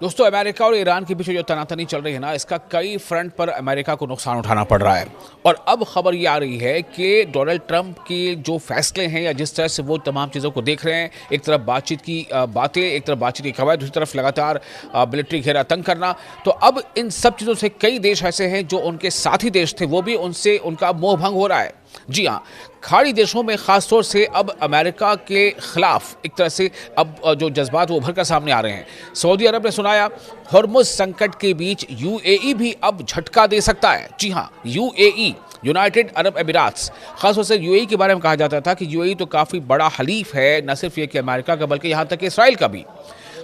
दोस्तों, अमेरिका और ईरान के बीच जो तनातनी चल रही है ना, इसका कई फ्रंट पर अमेरिका को नुकसान उठाना पड़ रहा है। और अब खबर ये आ रही है कि डोनाल्ड ट्रंप के जो फैसले हैं या जिस तरह से वो तमाम चीज़ों को देख रहे हैं, एक तरफ बातचीत की बातें, एक तरफ बातचीत की कवायद, दूसरी तरफ लगातार मिलिट्री घेरा तंग करना, तो अब इन सब चीज़ों से कई देश ऐसे हैं जो उनके साथी देश थे, वो भी उनसे उनका मोह भंग हो रहा है। जी हाँ, खाड़ी देशों में खासतौर से अब अमेरिका के खिलाफ एक तरह से अब जो जज्बात वो उभर कर सामने आ रहे हैं। सऊदी अरब ने सुनाया, हॉर्मुज संकट के बीच यूएई भी अब झटका दे सकता है। जी हाँ, यूएई, यूनाइटेड अरब अमीरात्स, खासतौर से यूएई के बारे में कहा जाता था कि यूएई तो काफ़ी बड़ा हलीफ है, न सिर्फ ये कि अमेरिका का बल्कि यहाँ तक कि इसराइल का भी।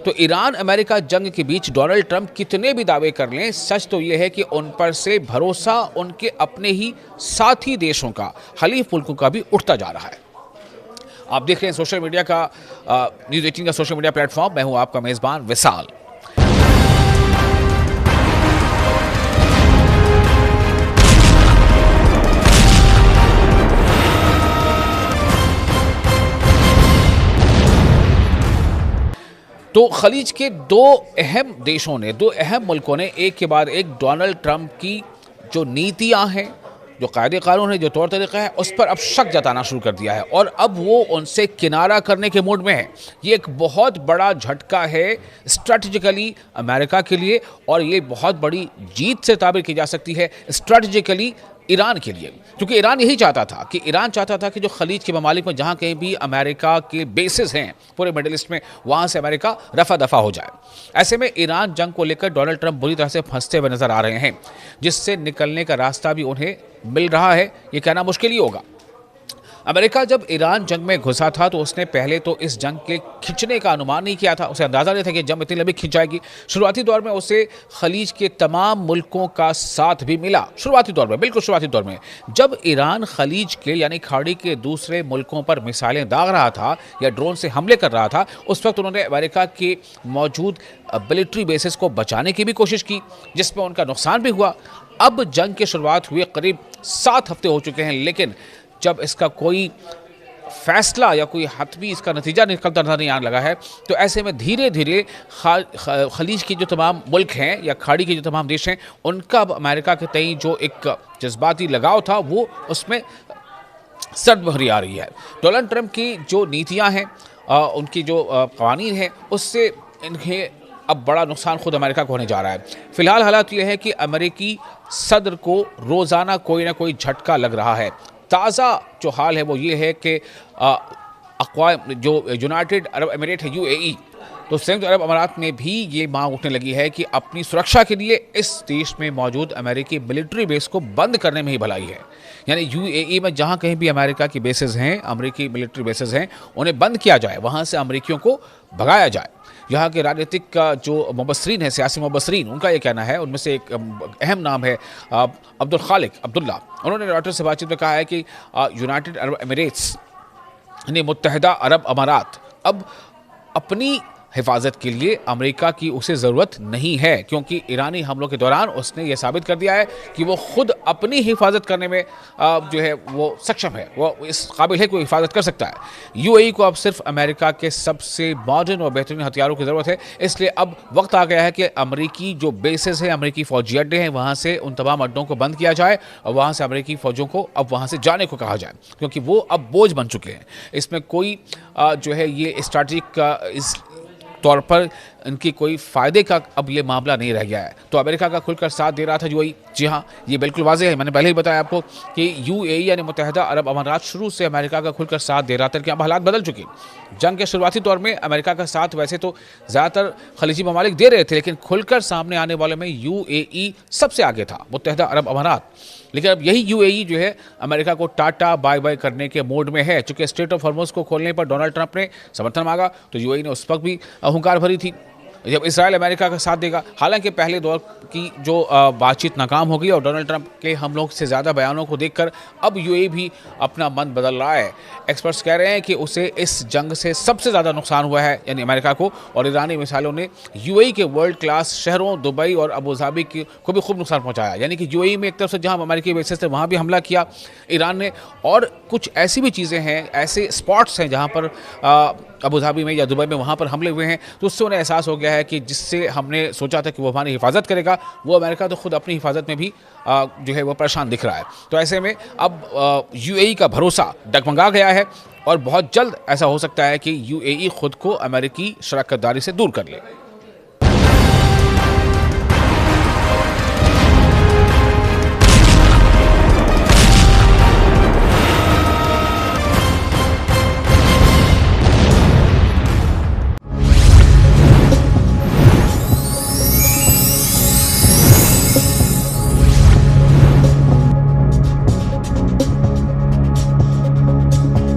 तो ईरान अमेरिका जंग के बीच डोनाल्ड ट्रंप कितने भी दावे कर लें, सच तो यह है कि उन पर से भरोसा उनके अपने ही साथी देशों का, हलीफ मुल्कों का भी उठता जा रहा है। आप देख रहे हैं सोशल मीडिया का न्यूज़ 18 का सोशल मीडिया प्लेटफॉर्म। मैं हूं आपका मेज़बान विशाल। तो खलीज के दो अहम देशों ने, दो अहम मुल्कों ने एक के बाद एक डोनाल्ड ट्रंप की जो नीतियां हैं, जो कायदे कानून है, जो तौर तरीका है, उस पर अब शक जताना शुरू कर दिया है और अब वो उनसे किनारा करने के मूड में है। ये एक बहुत बड़ा झटका है स्ट्रैटेजिकली अमेरिका के लिए और ये बहुत बड़ी जीत से ताबीर की जा सकती है स्ट्रैटेजिकली ईरान के लिए, क्योंकि ईरान यही चाहता था कि जो खलीज के ममालिक में जहाँ कहीं भी अमेरिका के बेसिस हैं पूरे मिडिल ईस्ट में, वहाँ से अमेरिका रफा दफा हो जाए। ऐसे में ईरान जंग को लेकर डोनाल्ड ट्रंप बुरी तरह से फंसते हुए नजर आ रहे हैं, जिससे निकलने का रास्ता भी उन्हें मिल रहा है, ये कहना मुश्किल ही होगा। अमेरिका जब ईरान जंग में घुसा था तो उसने पहले तो इस जंग के खिंचने का अनुमान नहीं किया था, उसे अंदाजा नहीं था कि जंग इतनी लंबी खिंच जाएगी। शुरुआती दौर में उसे खलीज के तमाम मुल्कों का साथ भी मिला, शुरुआती दौर में, बिल्कुल शुरुआती दौर में। जब ईरान खलीज के यानी खाड़ी के दूसरे मुल्कों पर मिसाइलें दाग रहा था या ड्रोन से हमले कर रहा था, उस वक्त उन्होंने अमेरिका के मौजूद मिलिट्री बेसिस को बचाने की भी कोशिश की, जिसमें उनका नुकसान भी हुआ। अब जंग की शुरुआत हुए करीब 7 हफ्ते हो चुके हैं, लेकिन जब इसका कोई फैसला या कोई हतमी इसका नतीजा निकलता नजर नहीं आने लगा है, तो ऐसे में धीरे धीरे खलीज के जो तमाम मुल्क हैं या खाड़ी के जो तमाम देश हैं, उनका अमेरिका के तई जो एक जज्बाती लगाव था वो उसमें सर्द भरी आ रही है। डोनाल्ड ट्रंप की जो नीतियां हैं, उनकी जो कवानीन हैं, उससे इन्हें अब बड़ा नुकसान खुद अमेरिका को होने जा रहा है। फिलहाल हालात ये है कि अमेरिकी सदर को रोज़ाना कोई ना कोई झटका लग रहा है। ताज़ा जो हाल है वो ये है कि जो यूनाइटेड अरब अमीरात है, यूएई, तो संयुक्त अरब अमीरात में भी ये मांग उठने लगी है कि अपनी सुरक्षा के लिए इस देश में मौजूद अमेरिकी मिलिट्री बेस को बंद करने में ही भलाई है। यानी यूएई में जहां कहीं भी अमेरिका की बेसेस हैं, अमेरिकी मिलिट्री बेसेस हैं, उन्हें बंद किया जाए, वहां से अमेरिकियों को भगाया जाए। यहाँ के राजनीतिक का जो मुबस्सरीन है, सियासी मुबस्सरीन, उनका ये कहना है, उनमें से एक अहम नाम है अब्दुल खालिक अब्दुल्ला। उन्होंने रॉयटर्स से बातचीत में कहा है कि यूनाइटेड अरब अमीरात्स यानी मुत्तहिदा अरब अमारात अब अपनी हिफाजत के लिए अमेरिका की उसे ज़रूरत नहीं है, क्योंकि ईरानी हमलों के दौरान उसने ये साबित कर दिया है कि वो खुद अपनी हिफाजत करने में जो है वो सक्षम है, वो इस काबिल है कि वो हिफाजत कर सकता है। यूएई को अब सिर्फ अमेरिका के सबसे मॉडर्न और बेहतरीन हथियारों की ज़रूरत है, इसलिए अब वक्त आ गया है कि अमरीकी जो बेसेस हैं, अमरीकी फ़ौजी अड्डे हैं, वहाँ से उन तमाम अड्डों को बंद किया जाए और वहाँ से अमरीकी फ़ौजों को अब वहाँ से जाने को कहा जाए, क्योंकि वो अब बोझ बन चुके हैं। इसमें कोई जो है ये स्ट्रैटेजिक इस तौर पर इनकी कोई फ़ायदे का अब ये मामला नहीं रह गया है। तो अमेरिका का खुलकर साथ दे रहा था यूएई। जी हाँ, ये बिल्कुल वाज़ेह है, मैंने पहले ही बताया आपको कि यूएई यानी मुत्तहिदा अरब अमारात शुरू से अमेरिका का खुलकर साथ दे रहा था, लेकिन अब हालात बदल चुके। जंग के शुरुआती दौर में अमेरिका का साथ वैसे तो ज़्यादातर खलीजी ममालिक दे रहे थे, लेकिन खुलकर सामने आने वाले में यूएई सबसे आगे था, मुत्तहिदा अरब अमारात। लेकिन अब यही यूएई जो है अमेरिका को टाटा बाय बाय करने के मोड में है। चूँकि स्ट्रेट ऑफ हॉर्मुज़ को खोलने पर डोनाल्ड ट्रंप ने समर्थन मांगा, तो यूएई ने उस वक्त भी हुंकार भरी थी। जब इसराइल अमेरिका का साथ देगा, हालांकि पहले दौर की जो बातचीत नाकाम हो गई और डोनाल्ड ट्रंप के हमलों से ज़्यादा बयानों को देखकर अब यूएई भी अपना मन बदल रहा है। एक्सपर्ट्स कह रहे हैं कि उसे इस जंग से सबसे ज़्यादा नुकसान हुआ है, यानी अमेरिका को, और ईरानी मिसाइलों ने यूएई के वर्ल्ड क्लास शहरों दुबई और अबू धाबी को भी खूब नुकसान पहुँचाया। यानी कि यूएई में एक तरफ से जहाँ अमेरिकी बेसेस थे वहाँ भी हमला किया ईरान ने, और कुछ ऐसी भी चीज़ें हैं, ऐसे स्पॉट्स हैं जहाँ पर अबू धाबी में या दुबई में वहाँ पर हमले हुए हैं, तो उससे उन्हें एहसास हो गया है कि जिससे हमने सोचा था कि वो हमारी हिफाजत करेगा, वो अमेरिका तो खुद अपनी हिफाजत में भी जो है वो परेशान दिख रहा है। तो ऐसे में अब यूएई का भरोसा डगमगा गया है और बहुत जल्द ऐसा हो सकता है कि यूएई खुद को अमेरिकी शराकतदारी से दूर कर ले।